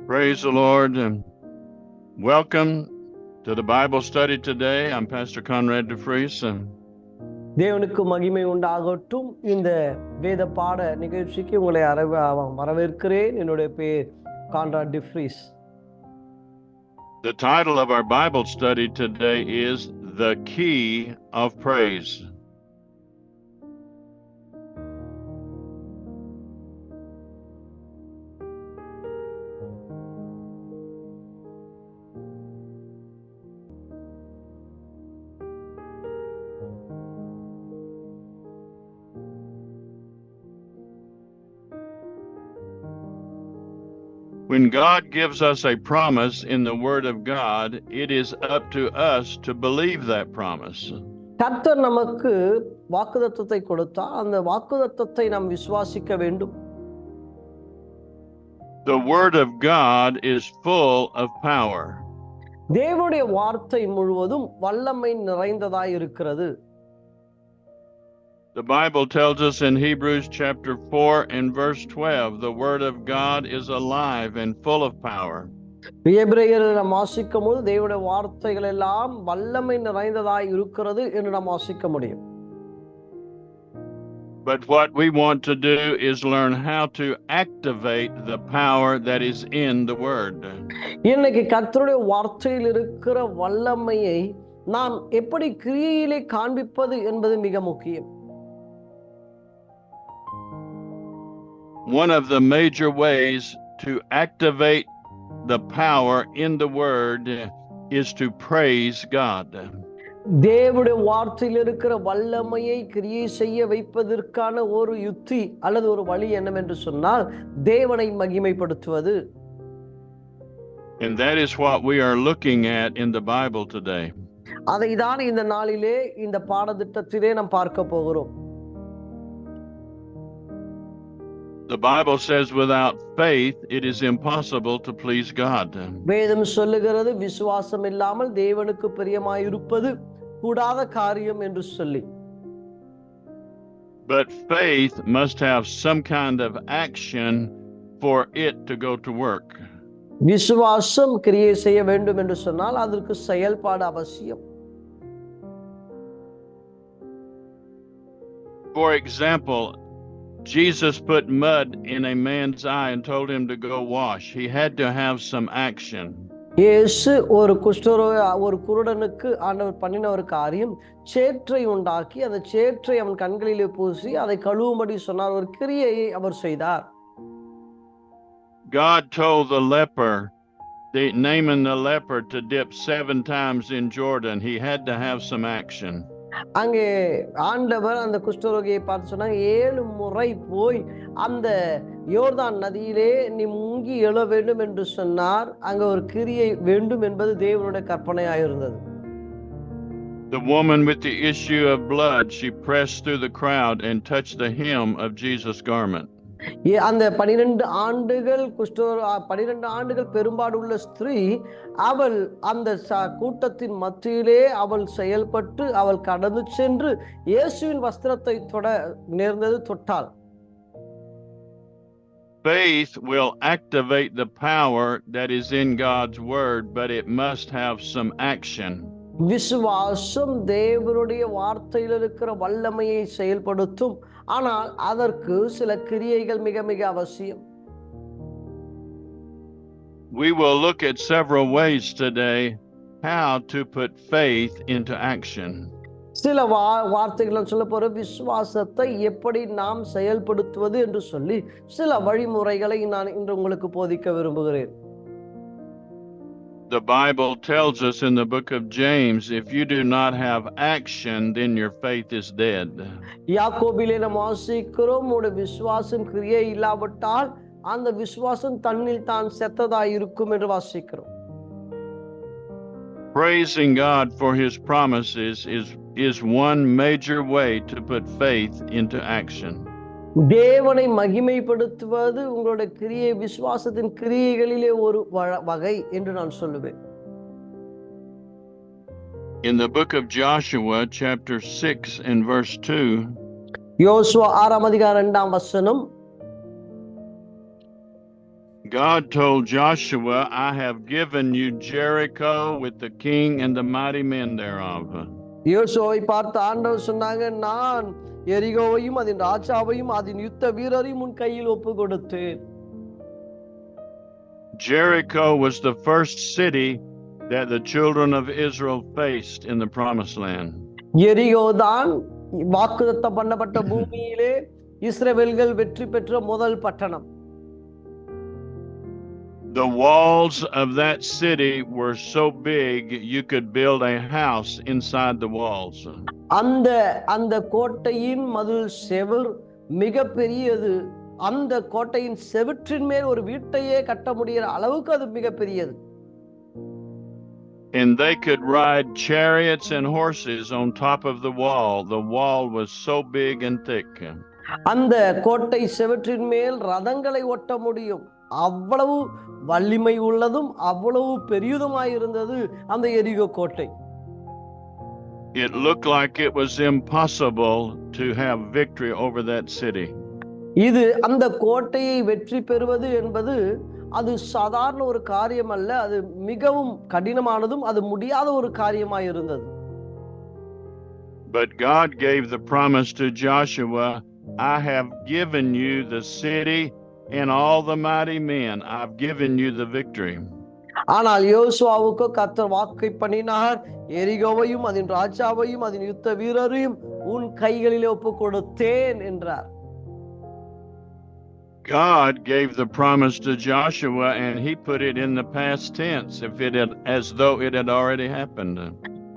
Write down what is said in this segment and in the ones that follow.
Praise the Lord and welcome to the Bible study today. I'm Pastor Conrad DeFries. தேவனுக்கு மகிமை உண்டாகட்டும். இந்த வேத பாட நிகழ்ச்சிக்கு உங்களை வரவேற்கிறேன். என்னுடைய பேர் Conrad டிஃப்ரீஸ். The title of our Bible study today is The Key of Praise. When God gives us a promise in the Word of God, it is up to us to believe that promise. கர்த்தர் நமக்கு வாக்குத்தத்தத்தை கொடுத்தால் அந்த வாக்குத்தத்தத்தை நாம் விசுவாசிக்க வேண்டும். The Word of God is full of power. தேவனுடைய வார்த்தை முழுவதும் வல்லமை நிறைந்ததாய் இருக்கிறது. The Bible tells us in Hebrews chapter 4 and verse 12, the Word of God is alive and full of power. எபிரேயரில் நாம் வாசிக்கும்போது தேவனுடைய வார்த்தைகள் எல்லாம் வல்லமை நிறைந்ததாய் இருக்கிறது என்று நாம் வாசிக்க முடியும். But what we want to do is learn how to activate the power that is in the Word. இன்னைக்கு கர்த்தருடைய வார்த்தையில் இருக்கிற வல்லமையை நாம் எப்படி கிரியையிலே காண்பிப்பது என்பது மிக முக்கியம். One of the major ways to activate the power in the Word is to praise God. தேவனுடைய வார்த்தையில் இருக்கிற வல்லமையை கிரியை செய்ய வைப்பதற்கான ஒரு யுக்தி அல்லது ஒரு வழி என்னவென்று சொன்னால் தேவனை மகிமைப்படுத்துவது. And that is what we are looking at in the Bible today. அதைதான் இந்த நாளிலே இந்த பாடத்திட்டத்திலே நாம் பார்க்க போகிறோம். The Bible says without faith it is impossible to please God. வேதம் சொல்லுகிறது விசுவாசம் இல்லாமல் தேவனுக்கு பிரியமாயிருப்பது கூடாத காரியம் என்று சொல்லி. But faith must have some kind of action for it to go to work. விசுவாசம் கிரியை செய்ய வேண்டும் என்று சொன்னால் அதற்கு செயல்பாடு அவசியம். For example, Jesus put mud in a man's eye and told him to go wash. He had to have some action. இயேசு ஒரு குருடனுக்கு ஆண்டவர் பண்ணின ஒரு காரியம் சேற்றை உண்டாக்கி அந்த சேற்றை அவன் கண்களிலே பூசி அதை கழுவும்படி சொன்னார். ஒரு கிரியையை அவர் செய்தார். God told the leper, Naaman the leper, to dip 7 times in Jordan. He had to have some action. அங்கே ஆண்டவர் அந்த குஷ்டரோகியை பார்த்து சொன்னாங்க, 7 முறை போய் அந்த யோர்தான் நதியிலே நீ முங்கி எழ வேண்டும் என்று சொன்னார். அங்க ஒரு கிரியை வேண்டும் என்பது தேவனுடைய கற்பனையாயிருந்தது. The woman with the issue of blood, she pressed through the crowd and touched the hem of Jesus' garment. அந்த 12 ஆண்டுகள் பெரும்பாடுள்ள ஸ்திரீ அவள் அந்த கூட்டத்தின் மத்தியிலே அவள் செயல்பட்டு அவள் கடந்து சென்று இயேசுவின் வஸ்திரத்தை தொட்டாள். Faith will activate the power that is in God's word, but it must have some action. விசுவாசம் தேவனுடைய வார்த்தையில் இருக்கிற வல்லமையை செயல்படுத்தும். ஆனால் அதற்கு சில கிரியைகள் மிக மிக அவசியம். We will look at several ways today how to put faith into action. சில வார்த்தைகள் சொல்ல போற விசுவாசத்தை எப்படி நாம் செயல்படுத்துவது என்று சொல்லி சில வழிமுறைகளை நான் இன்று உங்களுக்கு போதிக்க விரும்புகிறேன். The Bible tells us in the book of James, if you do not have action, then your faith is dead. யாக்கோபிலே நாம் வாசிக்கிறோம், உடைய விசுவாசம் கிரியை இல்லாவிட்டால் அந்த விசுவாசம் தன்னில் தான் செத்ததாய் இருக்கும் என்று வாசிக்கிறோம். Praising God for his promises is one major way to put faith into action. தேவனை மகிமைப்படுத்துவது உங்களுடைய கிரியை விசுவாசத்தின் கிரியைகளிலே ஒரு வகை என்று நான் சொல்லுவேன். In the book of Joshua chapter 6 and verse 2, யோசுவா 6 அதிகாரம் 2 வசனம், God told Joshua, I have given you Jericho with the king and the mighty men thereof. யோசுவாவை பார்த்து ஆண்டவர் சொன்னாங்க, நான் எரிகோவையும் அதன் ராஜாவையும் அதன் யுத்த வீரரையும் உன் கையில் ஒப்பு கொடுத்தேன். Jericho was the first city that the children of Israel faced in the promised land. எரிகோ தான் வாக்குத்தத்தம் பண்ணப்பட்ட பூமியிலே இஸ்ரவேல்கள் வெற்றி பெற்ற முதல் பட்டணம். The walls of that city were so big you could build a house inside the walls. அந்த கோட்டையின் மதில் செவர் மிக பெரியது. அந்த கோட்டையின் செவற்றின் மேல் ஒரு வீட்டையே கட்ட முடிகிற அளவுக்கு அது மிக பெரியது. And they could ride chariots and horses on top of the wall. The wall was so big and thick. அந்த கோட்டை செவற்றின் மேல் ரதங்களை ஓட்ட முடியும். அவ்வளவு வலிமை உள்ளதும் அவ்வளவு பெரியதுமாய் இருந்தது அந்த எரிகோ கோட்டை. It looked like it was impossible to have victory over that city. இது அந்த கோட்டையை வெற்றி பெறுவது என்பது அது சாதாரண ஒரு காரியம் அல்ல. அது மிகவும் கடினமானதும் அது முடியாத ஒரு காரியமாய் இருந்தது. But God gave the promise to Joshua, I have given you the city and all the mighty men. I've given you the victory. ஆனால் யோசுவாவுக்கு கர்த்தர் வாக்கை பண்ணினார், எரிகோவையும் அதன் ராஜாவையும் அதன் யுத்த வீரரையும் உன் கைகளிலே ஒப்பு கொடுத்தேன் என்றார். God gave the promise to Joshua and he put it in the past tense as though it had already happened.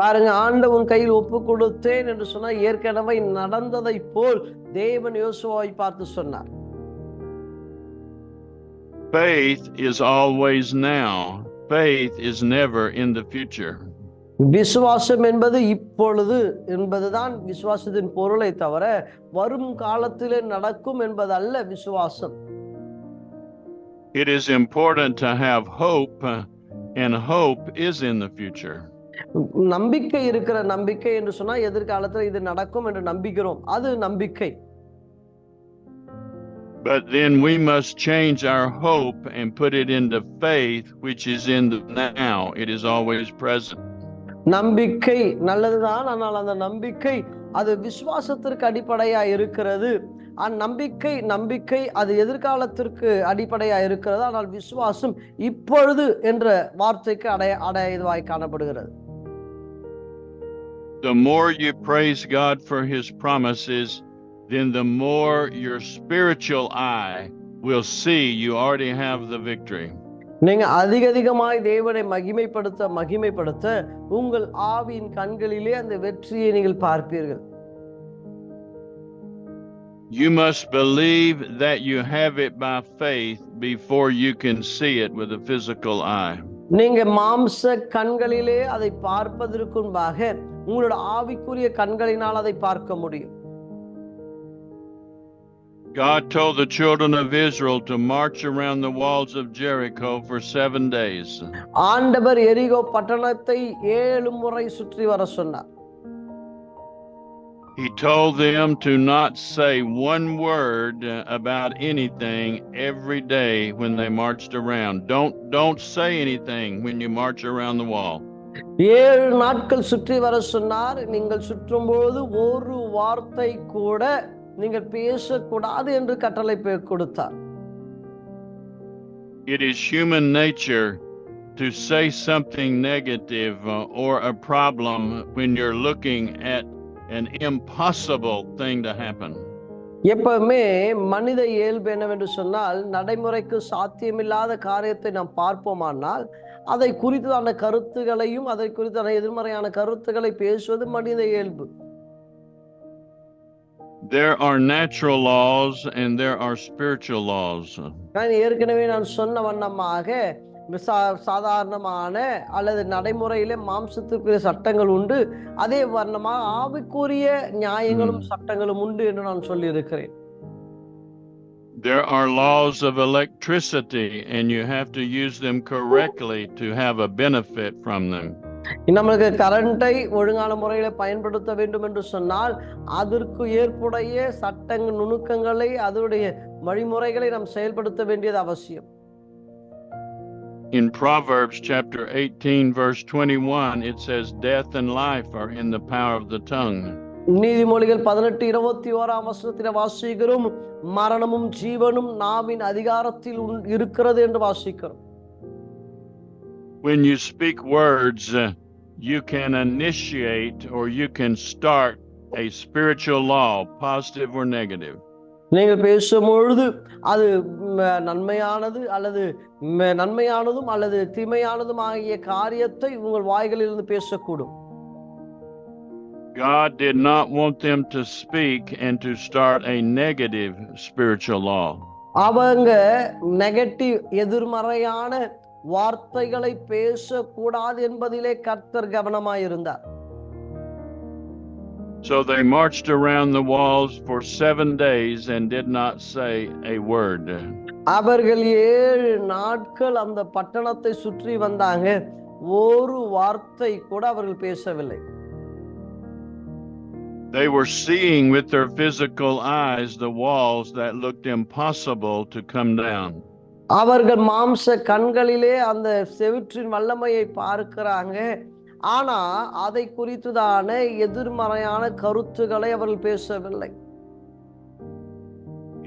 பாருங்க, ஆண்டவன் கையில் ஒப்பு கொடுத்தேன் என்று சொன்னா ஏற்கனவே நடந்ததை போல் தேவன் யோசுவாவை பார்த்து சொன்னார். Faith is always now. Faith is never in the future. விசுவாசம் என்பது இப்பொழுது என்பதுதான் விசுவாசத்தின் பொருளை தவிர வரும் காலத்திலே நடக்கும் என்பதல்ல விசுவாசம். It is important to have hope, and hope is in the future. நம்பிக்கை இருக்கிற நம்பிக்கை என்று சொன்னா எதிர்காலத்தில் இது நடக்கும் என்று நம்பிக்கிறோம், அது நம்பிக்கை. But then we must change our hope and put it into faith, which is in the now. It is always present. நம்பிக்கை நல்லதுதான், ஆனால் அந்த நம்பிக்கை அது விசுவாசத்திற்கு அடிப்படையா இருக்கிறது. நம்பிக்கை அது எதிர்காலத்திற்கு அடிப்படையா இருக்கிறது. ஆனால் விசுவாசம் இப்பொழுது என்ற வார்த்தைக்கு அடையாளமாய் காணப்படுகிறது. The more you praise God for his promises, then the more your spiritual eye will see you already have the victory. நீங்க அதிகமாய் தேவனை மகிமைப்படுத்த உங்கள் ஆவியின் கண்களிலே அந்த வெற்றியை நீங்கள் பார்ப்பீர்கள். You must believe that you have it by faith before you can see it with a physical eye. நீங்க மாம்ச கண்களிலே அதை பார்ப்பதற்கு முன்பாக உங்களோட ஆவிக்குரிய கண்களினால் அதை பார்க்க முடியும். God told the children of Israel to march around the walls of Jericho for 7 days. ஆண்டவர் எரிகோ பட்டணத்தை 7 முறை சுற்றி வர சொன்னார். He told them to not say one word about anything every day when they marched around. Don't say anything when you march around the wall. 7 நாட்கள் சுற்றி வர சொன்னார். நீங்கள் சுற்றும்போது ஒரு வார்த்தை கூட நீங்கள் பேசக்கூடாது என்று கட்டளை கொடுத்தார். It is human nature to say something negative or a problem when you're looking at an impossible thing to happen. எப்பவுமே மனித இயல்பு என்னவென்று சொன்னால், நடைமுறைக்கு சாத்தியமில்லாத காரியத்தை நாம் பார்ப்போமானால் அதை குறித்தான கருத்துகளையும் அதை குறித்தான எதிர்மறையான கருத்துக்களை பேசுவது மனித இயல்பு. There are natural laws and there are spiritual laws. நான் ஏற்கனவே சொன்ன வண்ணமாக சாதாரணமான அல்லது நடைமுறையிலே மாம்சத்துக்குரிய சட்டங்கள் உண்டு, அதே வண்ணமாக ஆவிக்குரிய நியாயங்களும் சட்டங்களும் உண்டு என்று நான் சொல்லி இருக்கிறேன். There are laws of electricity and you have to use them correctly to have a benefit from them. நமக்கு கரண்டை ஒழுங்கான முறையில பயன்படுத்த வேண்டும் என்று சொன்னால் அதற்கு ஏற்புடைய சட்டங்கள் நுணுக்கங்களை அதனுடைய வழிமுறைகளை நாம் செயல்படுத்த வேண்டியது அவசியம். In Proverbs chapter 18 verse 21, it says death and life are in the power of the tongue. நீதிமொழிகள் 18:21 வாசிக்கிறோம், மரணமும் ஜீவனும் நாவின் அதிகாரத்தில் இருக்கிறது என்று வாசிக்கிறோம். When you speak words, you can initiate or you can start a spiritual law, positive or negative. நீங்கள் பேசும்பொழுது அது நன்மையானது அல்லது நன்மையானதும் அல்லது தீமையானதும் ஆகிய காரியத்தை உங்கள் வாய்களிலிருந்து பேசக்கூடும். God did not want them to speak and to start a negative spiritual law. அவங்க negative எதிர்மறையான வார்த்தைகளை பேசக்கூடாது என்பதிலே கர்த்தர் கவனமாயிருந்தார். So they marched around the walls for 7 days and did not say a word. அவர்கள் 7 நாட்கள் அந்த பட்டணத்தை சுற்றி வந்தாங்க, ஒரு வார்த்தை கூட அவர்கள் பேசவில்லை. They were seeing with their physical eyes the walls that looked impossible to come down. அவர்கள் மாம்ச கண்களிலே அந்த செவிற்றின் வல்லமையை பார்க்கிறாங்க, ஆனா அதை குறித்துதான எதிர்மறையான கருத்துக்களை அவர்கள் பேசவில்லை.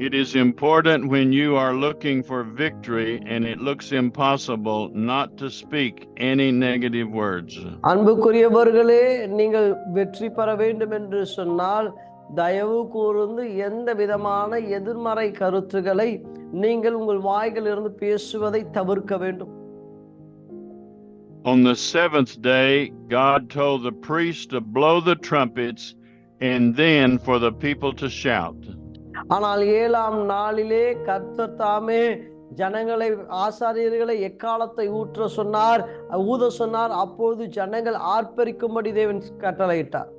It is important when you are looking for victory and it looks impossible not to speak any negative words. அன்புக்குரியவர்களே, நீங்கள் வெற்றி பெற வேண்டும் என்று சொன்னால் தயவு கூர்ந்து எந்த விதமான எதிர்மறை கருத்துக்களை நீங்கள் உங்கள் வாய்களிலிருந்து பேசுவதை தவிர்க்க வேண்டும். On the 7th day, God told the priests to blow the trumpets and then for the people to shout. ஆனால் 7ஆம் நாளிலே கர்த்தர் தாமே ஜனங்களை, ஆசாரியர்களை எக்காலத்தை ஊற்ற சொன்னார், ஊத சொன்னார். அப்பொழுது ஜனங்கள் ஆர்ப்பரிக்கும்படி தேவன் கட்டளையிட்டார்.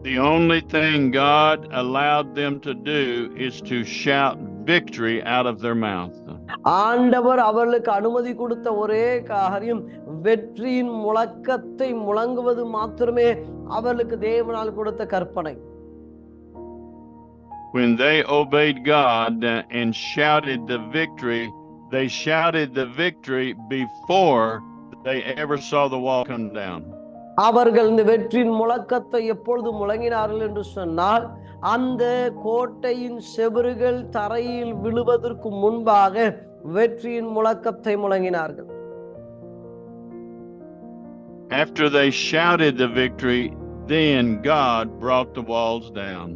The only thing God allowed them to do is to shout victory out of their mouth. ஆண்டவர் அவர்களுக்கு அனுமதி கொடுத்த ஒரே காரியம் வெற்றியின் முழக்கத்தை முழங்குவது மாத்திரமே அவர்களுக்கு தேவனால் கொடுத்த கற்பனை. When they obeyed God and shouted the victory, they shouted the victory before they ever saw the wall come down. அவர்கள் இந்த வெற்றியின் முழக்கத்தை எப்பொழுது முழங்கினார்கள் என்று சொன்னால், அந்த கோட்டையின் செவறுகள் தரையில் விழுவதற்கு முன்பாக வெற்றியின் முழக்கத்தை முழங்கினார்கள். After they shouted the victory, then God brought the walls down.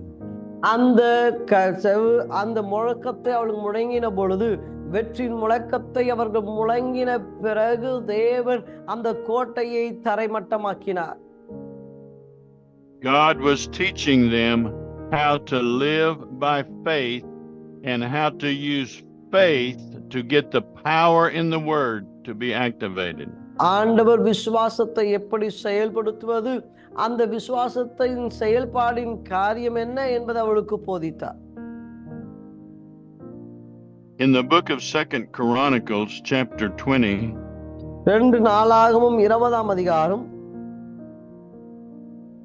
அந்த முழக்கத்தை அவர்கள் முழங்கின பொழுது, வெற்றியின் முழக்கத்தை அவர்கள் முழங்கின பிறகு தேவன் அந்த கோட்டையை தரைமட்டமாக்கினார். God was teaching them how to live by faith and how to use faith to get the power in the word to be activated. ஆண்டவர் விசுவாசத்தை எப்படி செயல்படுத்துவது, அந்த விசுவாசத்தின் செயல்பாடின் காரியம் என்ன என்பதை அவளுக்கு போதித்தார். In the book of 2 Chronicles chapter 20, 2 நாளாகமம் 20ஆம் அதிகாரம்,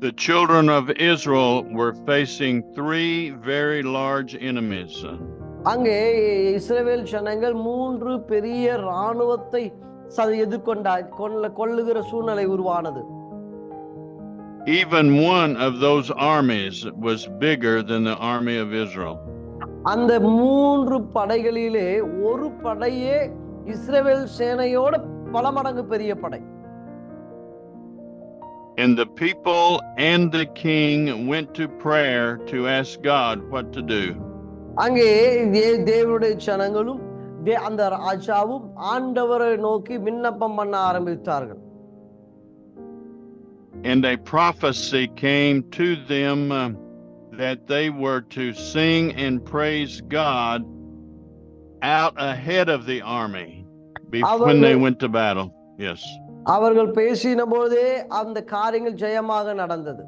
the children of Israel were facing 3 very large enemies. அங்கே இஸ்ரவேல் ஜனங்கள் 3 பெரிய ராணுவத்தை கொள்ளுகிற சூழ்நிலை உருவானது. Even one of those armies was bigger than the army of Israel. அந்த 3 படைகளிலே ஒரு படையே இஸ்ரவேல் சேனையோட பல மடங்கு பெரிய படை. And the people and the king went to prayer to ask God what to do. அங்கே தேவனுடைய ஜனங்களும் அந்த ராஜாவும் ஆண்டவரை நோக்கி விண்ணப்பம் பண்ண ஆரம்பித்தார்கள். And a prophecy came to them that they were to sing and praise God out ahead of the army when they went to battle. Yes. அவர்கள் பேசின போதே அந்த காரியங்கள் ஜெயமாக நடந்தது.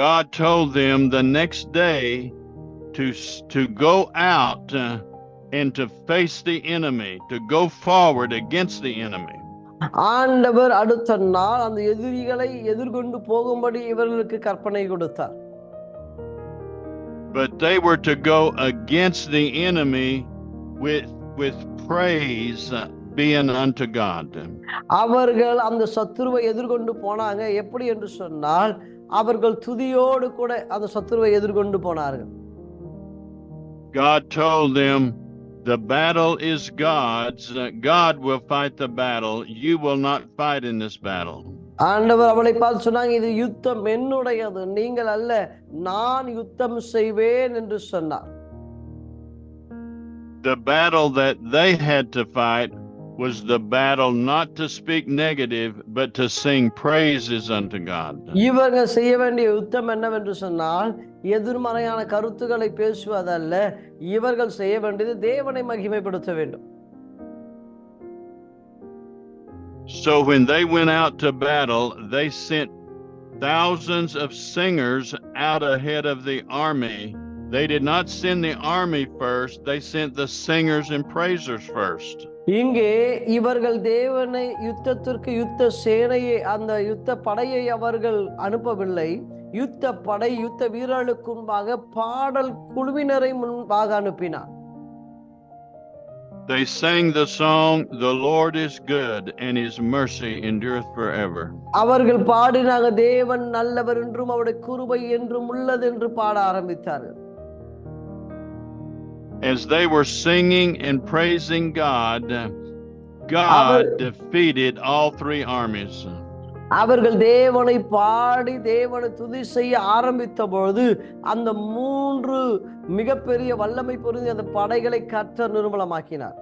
God told them the next day to go out and to face the enemy, to go forward against the enemy. ஆண்டவர் அடுத்த நாள் அந்த எதிரிகளை எதிர்கொண்டு போகும்படி இவர்களுக்கு கற்பனை கொடுத்தார். But they were to go against the enemy with praise being unto God. அவர்கள் அந்த சத்துருவை எதிர்கொண்டு போனாங்க. எப்படி என்று சொன்னால் அவர்கள் துதியோடு கூட அந்த சத்துருவை எதிர்கொண்டு போனார்கள். God told them, the battle is God's. God will fight the battle. You will not fight in this battle. ஆண்டவர் அவளை பார்த்து சொன்னாங்க, இது யுத்தம் என்னுடையது, நீங்கள் அல்ல, நான் யுத்தம் செய்வேன் என்று சொன்னார். The battle that they had to fight was the battle not to speak negative, but to sing praises unto God. இவங்க செய்ய வேண்டிய யுத்தம் என்னவென்று சொன்னால் எதிர்மறையான கருத்துக்களை பேசுவதல்ல, இவர்கள் செய்ய வேண்டியது தேவனை மகிமைப்படுத்த வேண்டும். So when they went out to battle, they sent thousands of singers out ahead of the army. They did not send the army first, they sent the singers and praisers first. இங்கே இவர்கள் தேவனை யுத்தத்திற்கு யுத்த சேனையை அந்த யுத்த படையை அவர்கள் அனுப்பவில்லை. யுத்த படை யுத்த வீரர்களுக்கு முன்பாக பாடல் குழுவினரை முன்பாக அனுப்பினார். They sang the song, the Lord is good and his mercy endureth forever. அவர்கள் பாடினாங்க, தேவன் நல்லவர் என்றும் அவருடைய கிருபை என்றும் உள்ளது என்று பாட ஆரம்பித்தார்கள். As they were singing and praising God, God defeated all three armies. அவர்கள் தேவனை பாடி தேவனை துதி செய்ய ஆரம்பித்த பொழுது அந்த மூன்று மிகப்பெரிய வல்லமை பொருந்திய அந்த படைகளை கர்த்தர் நிர்மூலமாக்கினார்.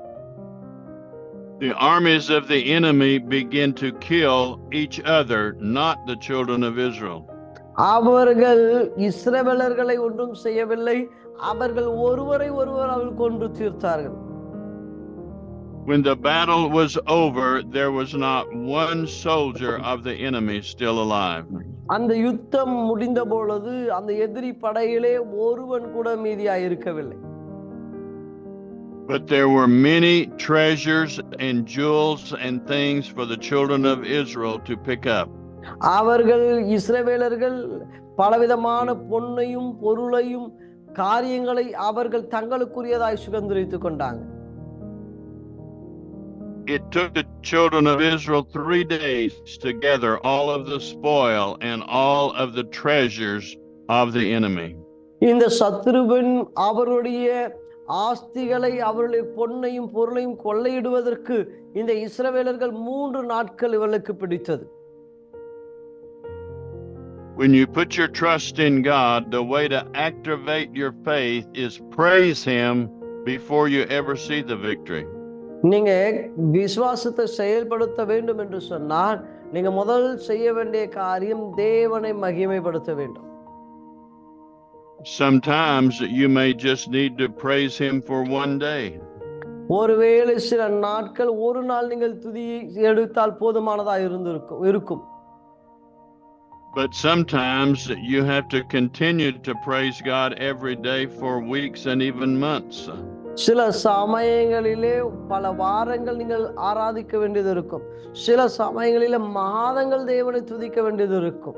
The armies of the enemy began to kill each other, not the children of Israel. அவர்கள் இஸ்ரவேலர்களை ஒன்றும் செய்யவில்லை, அவர்கள் ஒருவரை ஒருவர் அவர்கள் கொன்று தீர்த்தார்கள். When the battle was over, there was not one soldier of the enemy still alive. அந்த யுத்தம் முடிந்த பொழுது அந்த எதிரி படையிலே ஒருவன் கூட மீதியாய் இருக்கவில்லை. But there were many treasures and jewels and things for the children of Israel to pick up. அவர்கள் இஸ்ரவேலர்கள் பலவிதமான பொன்னையும் பொருளையும் காரியங்களை அவர்கள் தங்களுக்குரியதாய் சுதந்திரித்துக் கொண்டாங்க. It took the children of Israel 3 days to gather all of the spoil and all of the treasures of the enemy. இந்த சத்துருவின் அவருடைய ஆஸ்திகளை அவருடைய பொன்னையும் பொருளையும் கொள்ளையிடுவதற்கு இந்த இஸ்ரவேலர்கள் 3 நாட்கள் இவர்களுக்கு பிடித்தது. When you put your trust in God, the way to activate your faith is praise him before you ever see the victory. நீங்க விசுவாசத்தை செயல்படுத்த வேண்டும் என்று சொன்னால் நீங்க முதல் செய்ய வேண்டிய காரியம் தேவனை மகிமைப்படுத்த வேண்டும். Sometimes you may just need to praise him for one day. ஒருவேளை சில நாட்கள் ஒரு நாள் நீங்கள் துதி எடுத்தால் போதுமானதா இருக்கும். But sometimes you have to continue to praise God every day for weeks and even months. சில சமயங்களிலே பல வாரங்கள் நீங்கள் ஆராதிக்க வேண்டியது இருக்கும். சில சமயங்களிலே மாதங்கள் தேவனை துதிக்க வேண்டியது இருக்கும்.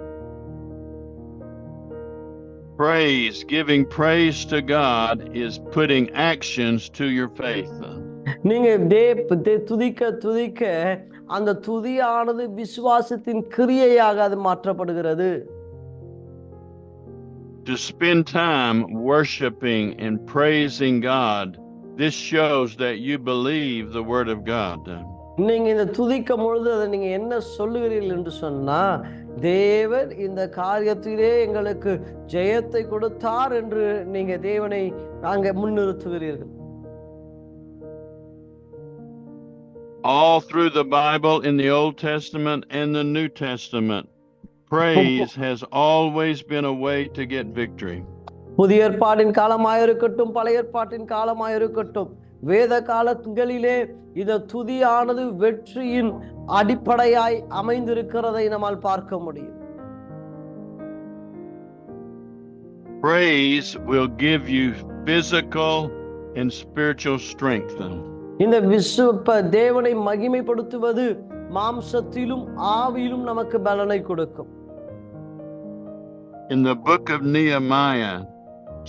Praise, giving praise to God is putting actions to your faith. நீங்க துதிக்க அந்த துதியானது விசுவாசத்தின் கிரியையாக அது மாற்றப்படுகிறது. To spend time worshiping and praising God, this shows that you believe the word of God. நீங்க இந்த துதிக்கும் பொழுது அதை நீங்க என்ன சொல்லுகிறீர்கள் என்று சொன்னா, தேவன் இந்த காரியத்திலே எங்களுக்கு ஜெயத்தை கொடுத்தார் என்று நீங்க தேவனை அங்கே முன்னிறுத்துகிறீர்கள். All through the Bible, in the Old Testament and the New Testament, praise has always been a way to get victory. புதிய ஏற்பாட்டின் காலமாயிருக்கட்டும் பழைய ஏற்பாட்டின் காலமாயிருக்கட்டும் வேத காலங்களிலே இந்த துதியானது வெற்றியின் அடிப்படையாய் அமைந்திருக்கிறதை நம்மால் பார்க்க முடியும். Praise will give you physical and spiritual strength. இந்த தேவனை மகிமைப்படுத்துவது மாம்சத்திலும் ஆவியிலும் நமக்கு பலனை கொடுக்கும். In the book of Nehemiah,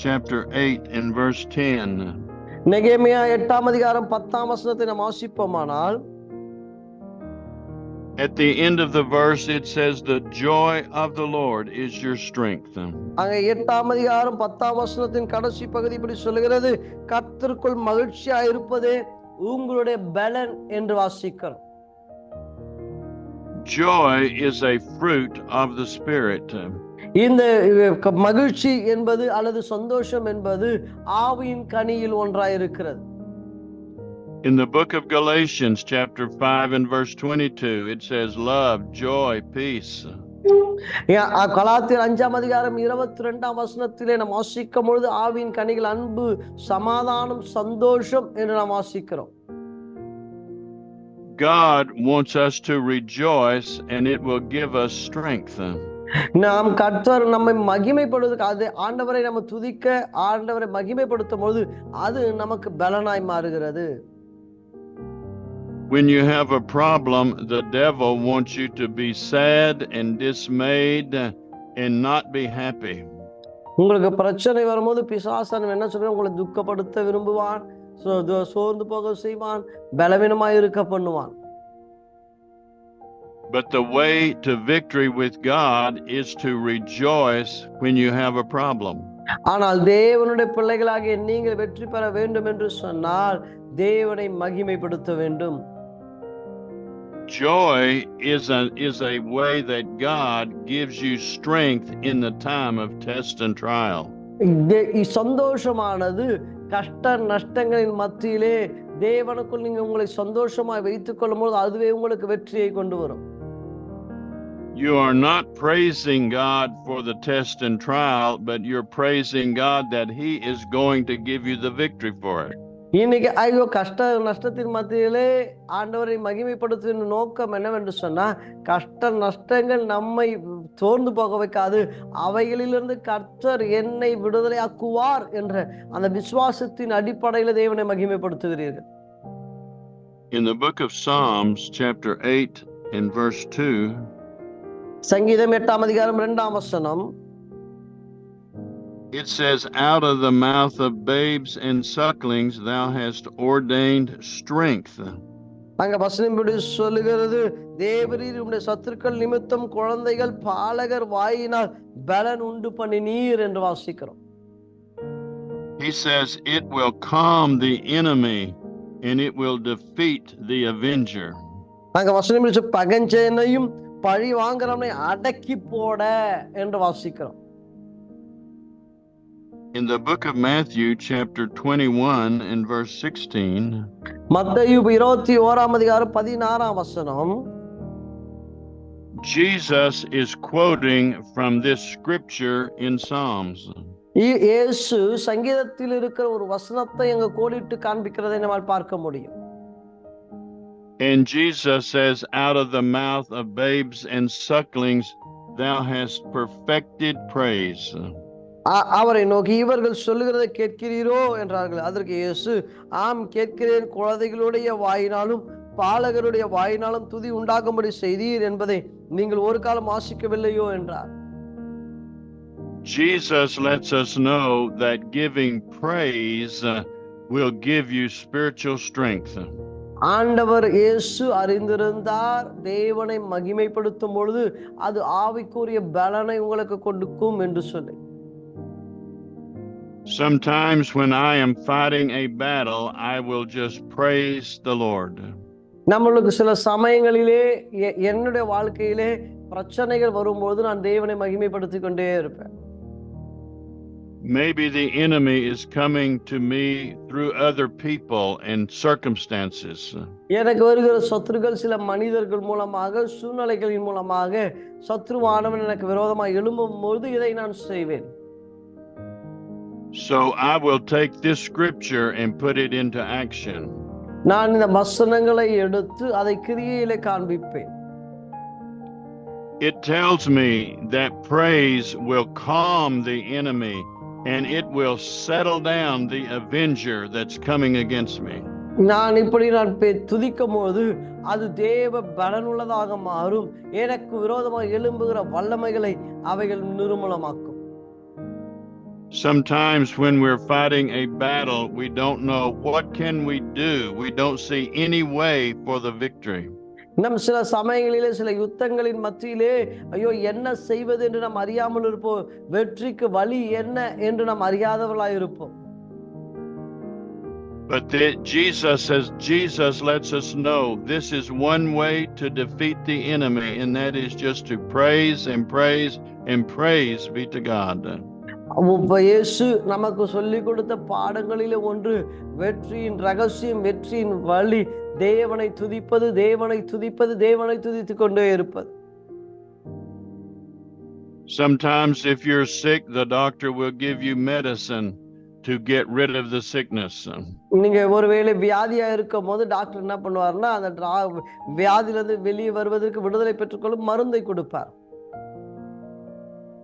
chapter 8 and verse 10, நெகேமியா 8ஆம் அதிகாரம் 10ஆம் வசனத்தை நாம் வாசிப்போமானால், at the end of the verse it says the joy of the Lord is your strength. அங்க 8ஆம் அதிகாரம் 10ஆம் வசனத்தின் கடைசி பகுதி இப்படி சொல்லுகிறது, கர்த்தருக்குள் மகிழ்ச்சியா இருப்பதே உங்களுடைய பலன் என்று வாசிக்கிறோம். Joy is a fruit of the Spirit. இந்த மகிழ்ச்சி என்பது அல்லது சந்தோஷம் என்பது ஆவியின் கனியில் ஒன்றாயிருக்கிறது. In the book of Galatians chapter 5 and verse 22 it says love, joy, peace. கலாத்தியர் 5ஆம் அதிகாரம் 22ஆம் வசனத்திலே நாம் வாசிக்கும் பொழுது ஆவியின் கனிகள் அன்பு, சமாதானம், சந்தோஷம் என்று நாம் வாசிக்கிறோம். God wants us to rejoice and it will give us strength. நாம் கர்த்தர் நம்மை மகிமைப்படுவதற்கு, அது ஆண்டவரை நம்ம துதிக்க, ஆண்டவரை மகிமைப்படுத்தும் பொழுது அது நமக்கு பலனாய் மாறுகிறது. When you have a problem, the devil wants you to be sad and dismayed and not be happy. உங்களுக்கு பிரச்சனை வரும்போது பிசாசன் என்ன சொல்றான்? உங்களை துக்கப்படுத்த விரும்புவான், சோர்ந்து போக செய்வான், பலவீனமாய் இருக்க பண்ணுவான். But the way to victory with God is to rejoice when you have a problem. ஆனால் தேவனுடைய பிள்ளைகளாகிய நீங்கள் வெற்றி பெற வேண்டும் என்று சொன்னால் தேவனை மகிமைப்படுத்த வேண்டும். Joy is a way that God gives you strength in the time of test and trial. சந்தோஷமானது கஷ்ட நஷ்டங்களின் மத்தியிலே தேவனுக்குள் நீங்க உங்களை சந்தோஷமாய் வைத்துக் கொள்ளும் போது அதுவே உங்களுக்கு வெற்றியை கொண்டு வரும். You are not praising God for the test and trial, but you're praising God that He is going to give you the victory for it. இன்னைக்கு ஐயோ கஷ்ட நஷ்டத்தின் மத்தியிலே ஆண்டவரை மகிமைப்படுத்தும் நோக்கம் என்னவென்று சொன்னா, கஷ்ட நஷ்டங்கள் நம்மை சோர்ந்து போக வைக்காது, அவைகளிலிருந்து கர்த்தர் என்னை விடுதலையாக்குவார் என்ற அந்த விசுவாசத்தின் அடிப்படையில் தேவனை மகிமைப்படுத்துகிறீர்கள். In the book of Psalms chapter 8 and verse 2, சங்கீதம் 8ஆம் அதிகாரம் 2ஆம் வசனம், it says, out of the mouth of babes and sucklings thou hast ordained strength. அங்க வசனம் இப்படி சொல்லுகிறது, தேவரீர் உம்முடைய சத்துருக்கள் நிமித்தம் குழந்தைகள் பாலகர் வாயினால் பலன் உண்டு பண்ணினீர் என்று வாசிக்கிறோம். He says it will calm the enemy and it will defeat the avenger. அங்க வசனம் இப்படி பகஞ்சனையும் பழி வாங்குறவனை அடக்கி போட என்று வாசிக்கிறோம். In the book of Matthew chapter 21 and verse 16, மத்தேயு 21ஆம் அதிகாரம் 16ஆம் வசனம், Jesus is quoting from this scripture in Psalms. இயேசு சங்கீதத்தில் இருக்கிற ஒரு வசனத்தை அங்க கோடிட்டு காண்பிக்கிறதை நம்மால் பார்க்க முடியும். And Jesus says, out of the mouth of babes and sucklings thou hast perfected praise. அவரை நோக்கி இவர்கள் சொல்லுகிறதை கேட்கிறீரோ என்றார்கள். அதற்கு இயேசு, ஆம் கேட்கிறேன், குழந்தைகளுடைய வாயினாலும் பாலகருடைய வாயினாலும் துதி உண்டாகும்படி செய்தீர் என்பதை நீங்கள் ஒரு காலம் வாசிக்கவில்லையோ என்றார். Jesus lets us know that giving praise will give you spiritual strength. ஆண்டவர் இயேசு அறிந்திருந்தார், தேவனை மகிமைப்படுத்தும் பொழுது அது ஆவிக்குரிய பலனை உங்களுக்கு கொடுக்கும் என்று சொல்லி. Sometimes when I am fighting a battle, I will just praise the Lord. நம்மளுக்கு சில சமயங்களிலே என்னுடைய வாழ்க்கையிலே பிரச்சனைகள் வரும்போது நான் தேவனை மகிமைப்படுத்திக் கொண்டே இருப்பேன். Maybe the enemy is coming to me through other people and circumstances. எனக்கு வருகிற சத்துருக்கள் சில மனிதர்கள் மூலமாக, சூழ்நிலைகளின் மூலமாக சத்துருவானவன் எனக்கு விரோதமாக எழும்பும் போது இதை நான் செய்வேன். So I will take this scripture and put it into action. நான் இந்த வசனங்களை எடுத்து அதை கிரியையிலே காண்பிப்பேன். It tells me that praise will calm the enemy and it will settle down the avenger that's coming against me. நான் துதிக்கும் போது அது தேவ பலனுள்ளதாக மாறும், எனக்கு விரோதமாக எழும்புகிற வல்லமைகளை அவைகள் நிர்மூலமாக்கும். Sometimes when we're fighting a battle, we don't know what can we do. We don't see any way for the victory. நம் சில சமயங்களிலே சில யுத்தங்களின் மத்தியிலே ஐயோ என்ன செய்வது என்று நாம் அறியாமல் இருப்போம். வெற்றிக்கு வழி என்ன என்று நாம் அறியாதவர்களாய் இருப்போம். But Jesus lets us know this is one way to defeat the enemy, and that is just to praise and praise and praise be to God. இயேசு நமக்கு சொல்லிக் கொடுத்த பாடங்களிலே ஒன்று வெற்றியின் ரகசியம், வெற்றியின் வழி தேவனை துதிப்பது, தேவனை துதிப்பது, தேவனை துதித்துக் கொண்டே இருப்பது. Sometimes if you're sick, the doctor will give you medicine to get rid of the sickness. நீங்க ஒருவேளை வியாதியா இருக்கும் போது டாக்டர் என்ன பண்ணுவார்னா அந்த வியாதியிலிருந்து வெளியே வருவதற்கு விடுதலை பெற்றுக்கொள்ளும் மருந்தை கொடுப்பார்.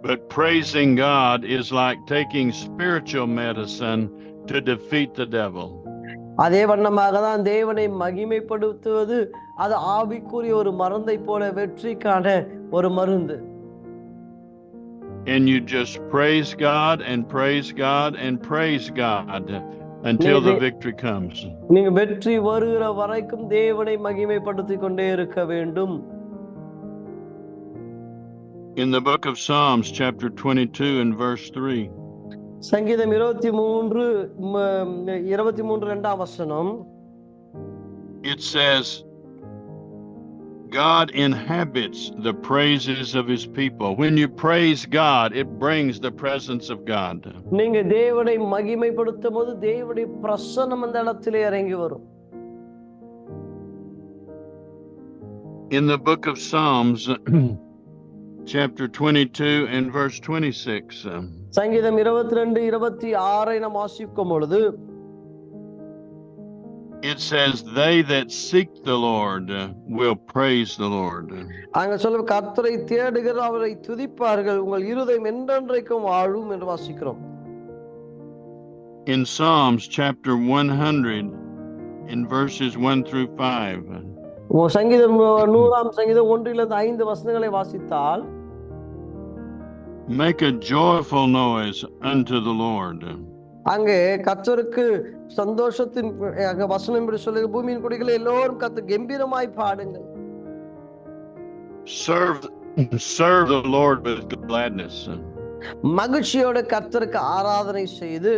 But praising God is like taking spiritual medicine to defeat the devil. அதே வண்ணமாக தான் தேவனை மகிமைப்படுத்துவது அது ஆவிக்குரிய ஒரு மருந்தை போல வெற்றிக்கான ஒரு மருந்து. And you just praise God and praise God and praise God until the victory comes. நீங்க வெற்றி வருகிற வரைக்கும் தேவனை மகிமைப்படுத்திக் கொண்டே இருக்க வேண்டும். In the book of Psalms chapter 22 and verse 3. சங்கீதம் 23 2ஆம் வசனம். It says God inhabits the praises of his people. When you praise God, it brings the presence of God. நீங்க தேவனை மகிமைப்படுத்தும்போது தேவனுடைய பிரசன்னம் அந்த இடத்திலே இறங்கி வரும். In the book of Psalms chapter 22 and verse 26. சங்கீதம் 22:26 நாம் வாசிக்கும் பொழுது it says they that seek the Lord will praise the Lord. அங்க சொல்ல கர்த்தரை தேடுகிற அவரை துதிப்பார்கள், உங்கள் இருதயம் என்றென்றைக்கும் வாழும் என்று வாசிக்கிறோம். In Psalms chapter 100 in verses 1 through 5. சங்கீதம் 100ஆம் சங்கீதம் 1லிருந்து 5 வசனங்களை வாசித்தால் make a joyful noise unto the Lord. அங்கே கர்த்தருக்கு சந்தோஷத்தின் வசனம் என்று சொல்லி பூமியின் குடிகளே எல்லோரும் கர்த்தர் கம்பீரமாய் பாடுங்கள். Serve the Lord with gladness. மகிழ்ச்சியோட கர்த்தருக்கு ஆராதனை செய்து.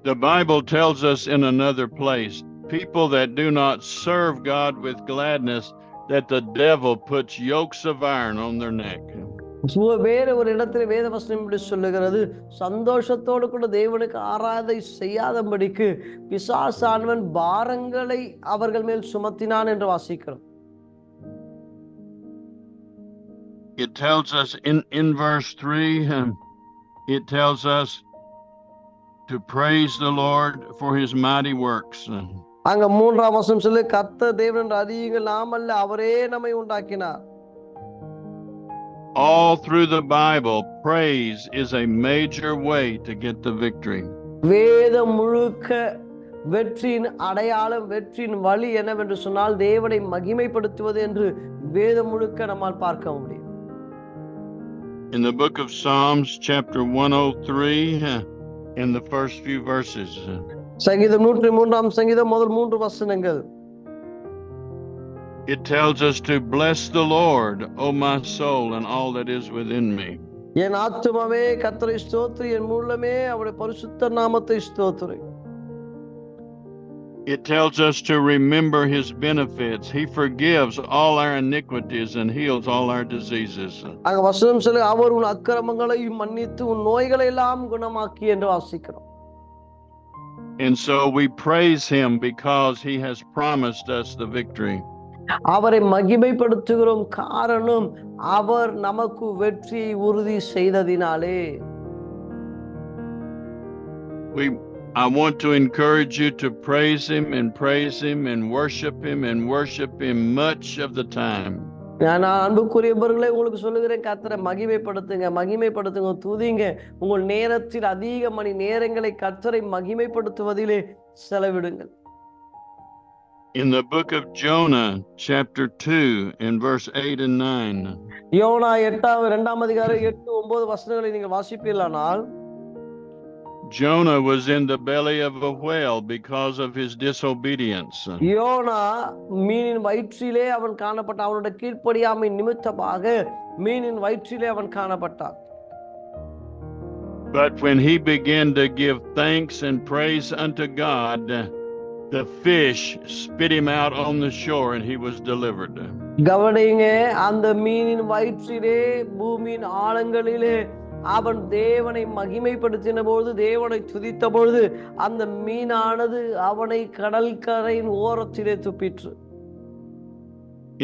The Bible tells us in another place, people that do not serve God with gladness, that the devil puts yokes of iron on their neck. வேற ஒரு இடத்துல வேத வசனம் இப்படி சொல்லுகிறது, சந்தோஷத்தோடு கூட தேவனுக்கு ஆராதனை செய்யாதபடிக்கு பிசாசானவன் பாரங்களை அவர்கள் மேல் சுமத்தினான் என்று வாசிக்கிறோம். It tells us in verse 3, it tells us to praise the Lord for his mighty works. அங்க 3ஆம் வசனம் சொல்லு, கர்த்தர் தேவன் என்று அறியுங்கள், நாம் அல்ல அவரே நம்மை உண்டாக்கினார். All through the Bible, praise is a major way to get the victory. வேதம் முழுக்க வெற்றியின் அடையாளம், வெற்றியின் வழி என்னவென்று சொன்னால் தேவனை மகிமைப்படுத்துவது என்று வேதம் முழுக்க நம்மால் பார்க்க முடியும். In the book of Psalms chapter 103 in the first few verses. சங்கீதம் 103ஆம் சங்கீதம் முதல் 3 வசனங்கள். It tells us to bless the Lord, O my soul, and all that is within me. என் ஆத்துமாவே கர்த்தரை ஸ்தோத்திரி, என் முழுமே அவருடைய பரிசுத்த நாமத்தை ஸ்தோத்திரி. It tells us to remember his benefits. He forgives all our iniquities and heals all our diseases. அங்க வசனம் சொல்லு, அவர் உன் அக்கிரமங்களை மன்னித்து உன் நோய்களை எல்லாம் குணமாக்கி என்று வாசிக்கிறோம். And so we praise him because he has promised us the victory. அவரை மகிமைப்படுத்துகிறோம், காரணம் அவர் நமக்கு வெற்றியை உறுதி செய்ததினாலே. I want to encourage you to praise him and praise him and worship him much of the time. நான் அன்புக்குரியவர்களே உங்களுக்கு சொல்லுகிறேன், கர்த்தரை மகிமைப்படுத்துங்க, துதிங்க. உங்கள் நேரத்தில் அதிக மணி நேரங்களை கர்த்தரை மகிமைப்படுத்துவதிலே செலவிடுங்கள். In the book of Jonah, chapter 2, in verse 8 and 9. YONO 2ஆம் அதிகாரம் 8-9 வசனங்களை நீங்கள் வாசிப்பீர்களானால், Jonah was in the belly of a whale because of his disobedience. Jonah மீனின் வயிற்றிலே அவன் காணப்பட்டான். அவனுடைய கீழ்ப்படியாமை நிமித்தமாக மீனின் வயிற்றிலே அவன் காணப்பட்டான். But when he began to give thanks and praise unto God, the fish spit him out on the shore and he was delivered. கவனிங்க, அந்த மீனின் வயிற்றிலே பூமியின் ஆழங்களிலே அவன் தேவனை மகிமைப்படுத்தின பொழுது, தேவனை துதித்த பொழுது, அந்த மீனானது அவனை கடற்கரையின் ஓரத்திலே துப்பிற்று.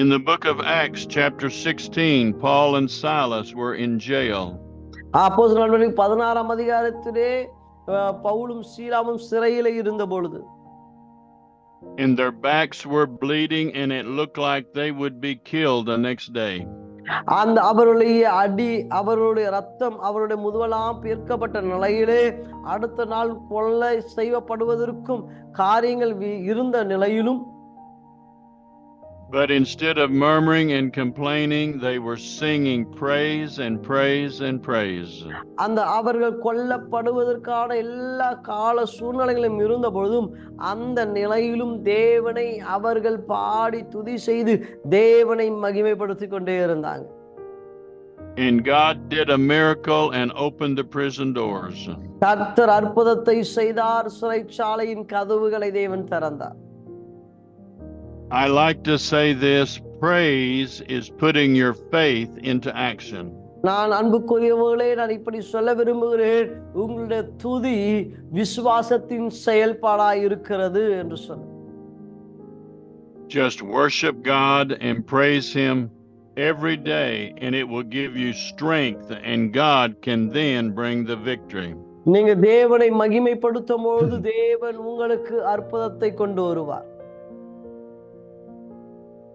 In the book of Acts, chapter 16, Paul and Silas were in jail. அப்போஸ்தலர் நடவடிக்கைகள் 16ஆம் அதிகாரத்திலே பவுலும் சீலாவும் சிறையிலே இருந்த பொழுது, and their backs were bleeding and it looked like they would be killed the next day. அந்த அவருடைய ரத்தம் அவருடைய முதுவெல்லாம் பீர்க்கப்பட்ட நிலையிலே அடுத்த நாள் கொலை செய்யப்படுவதற்கும் காரியங்கள் இருந்த நிலையிலும், but instead of murmuring and complaining, they were singing praise and praise and praise. அந்த அவர்கள் கொல்லப்படுவதற்கான எல்லா கால சூழ்நிலைகளும் இருந்த பொழுதும் அந்த நிலையிலும் தேவனை அவர்கள் பாடி துதி செய்து தேவனை மகிமைப்படுத்திக் கொண்டே இருந்தாங்க. And God did a miracle and opened the prison doors. கர்த்தர் அற்புதத்தை செய்தார், சிறைச்சாலையின் கதவுகளை தேவன் திறந்தார். I like to say this, praise is putting your faith into action. நான் அன்புக்குரியவர்களே, நான் இப்படி சொல்ல விரும்புகிறேன், உங்களுடைய துதி விசுவாசத்தின் செயல்பாடாய் இருக்கிறது என்று சொல்ல. Just worship God and praise Him every day and it will give you strength and God can then bring the victory. நீங்க தேவனை மகிமைப்படுத்தும் பொழுது தேவன் உங்களுக்கு அற்புதத்தை கொண்டு வருவார்.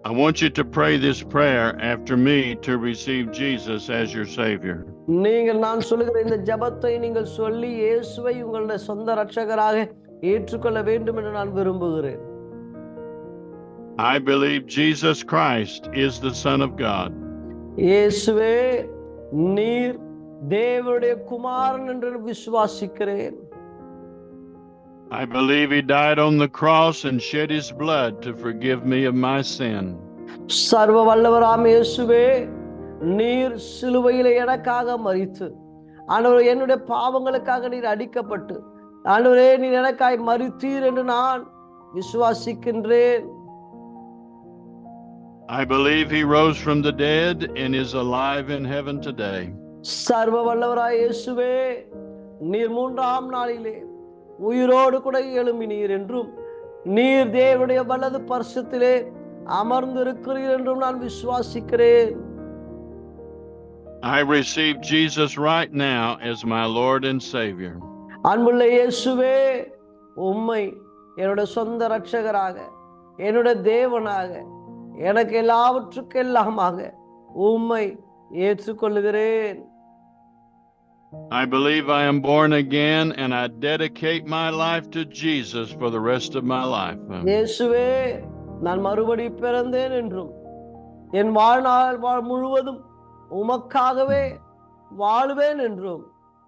I want you to pray this prayer after me to receive Jesus as your Savior. நீங்கள் நான் சொல்லுகிற இந்த ஜெபத்தை நீங்கள் சொல்லி இயேசுவை உங்களுடைய சொந்த இரட்சகராக ஏற்றுக்கொள்ள வேண்டும் என்று நான் விரும்புகிறேன். I believe Jesus Christ is the Son of God. இயேசுவே, நீர் தேவனுடைய குமாரன் என்று விசுவாசிக்கிறேன். I believe He died on the cross and shed His blood to forgive me of my sin. சர்வ வல்லவராம் இயேசுவே, நீர் சிலுவையிலே எனக்காக மரித்து, ஆண்டவரே என்னுடைய பாவங்களுக்காக நீர் அடிக்கப்பட்டு, ஆண்டவரே நீர் எனக்காய் மரித்தீர் என்று நான் விசுவாசிக்கின்றேன். I believe He rose from the dead and is alive in heaven today. சர்வ வல்லவராய் இயேசுவே, நீர் 3ஆம் நாளிலே உயிரோடு கூட எழும்பினீர் என்றும் நீர் தேவனுடைய வலது பரிசத்திலே அமர்ந்திருக்கிறீர் என்றும் நான் விசுவாசிக்கிறேன். I receive Jesus right now as my Lord and Savior. அன்புள்ள இயேசுவே, உம்மை என்னுடைய சொந்த இரட்சகராக, என்னுடைய தேவனாக, எனக்கு எல்லாவற்றுக்கெல்லாமாக உம்மை ஏற்றுக்கொள்கிறேன். I believe I am born again and I dedicate my life to Jesus for the rest of my life. இயேசுவே, நான் மறுபடி பிறந்தேன் என்றும் என் வாழ்நாள் முழுவதும் உமக்காகவே வாழ்வேன் என்றும்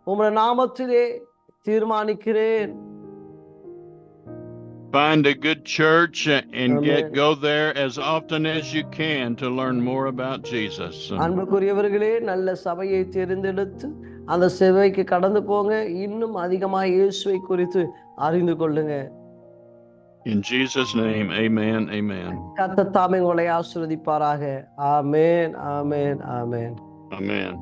உம்முடைய நாமத்திலே தீர்மானிக்கிறேன். Find a good church and go there as often as you can to learn more about Jesus. அன்புக்குரியவர்களே, நல்ல சபையை தேர்ந்தெடுத்து அந்த சேவைக்கு கடந்து போங்க, இன்னும் அதிகமாக இயேசுவை குறித்து அறிந்து கொள்ளுங்க. In Jesus' name, amen, amen. கர்த்தர் தாமே உங்களை ஆசீர்வதிப்பாராக. ஆமென், ஆமென், ஆமென். Amen.